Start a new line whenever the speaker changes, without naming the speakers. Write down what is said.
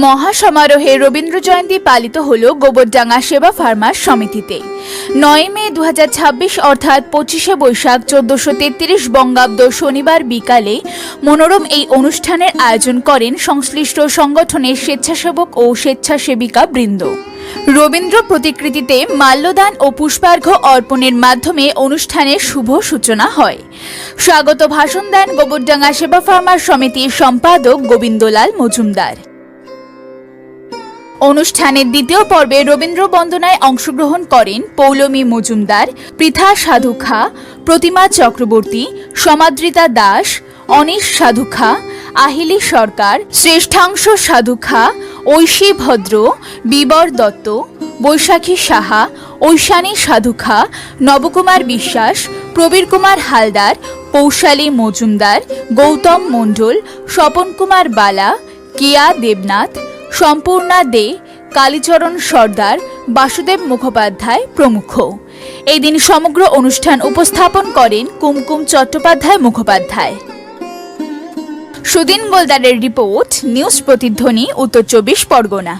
মহাসমারোহে রবীন্দ্র জয়ন্তী পালিত হল গোবরডাঙ্গা সেবা ফার্মার সমিতিতে। 9 মে 2026 অর্থাৎ 25শে বৈশাখ 1433 বঙ্গাব্দ শনিবার বিকালে মনোরম এই অনুষ্ঠানের আয়োজন করেন সংশ্লিষ্ট সংগঠনের স্বেচ্ছাসেবক ও স্বেচ্ছাসেবিকা বৃন্দ। রবীন্দ্র প্রতিকৃতিতে মাল্যদান ও পুষ্পার্ঘ্য অর্পণের মাধ্যমে অনুষ্ঠানের শুভ সূচনা হয়। স্বাগত ভাষণ দেন গোবরডাঙ্গা সেবা ফার্মার সমিতির সম্পাদক গোবিন্দলাল মজুমদার। অনুষ্ঠানের দ্বিতীয় পর্বে রবীন্দ্র বন্দনায় অংশগ্রহণ করেন পৌলমী মজুমদার, পৃথা সাধুখা, প্রতিমা চক্রবর্তী, সমাদৃতা দাস, অনিশ সাধুখা, আহিলি সরকার, শ্রেষ্ঠাংশ সাধুখা, ঐশী ভদ্র, বিবর দত্ত, বৈশাখী সাহা, ঐশানী সাধুখা, নবকুমার বিশ্বাস, প্রবীর কুমার হালদার, পৌশালী মজুমদার, গৌতম মণ্ডল, স্বপন কুমার বালা, কিয়া দেবনাথ, সম্পূর্ণা দে, কালীচরণ সর্দার, বাসুদেব মুখোপাধ্যায় প্রমুখ। এই দিন সমগ্র অনুষ্ঠান উপস্থাপন করেন কুমকুম চট্টোপাধ্যায় মুখোপাধ্যায়। সুদিন গোলদারের রিপোর্ট, নিউজ প্রতিধ্বনি, উত্তর 24 পরগনা।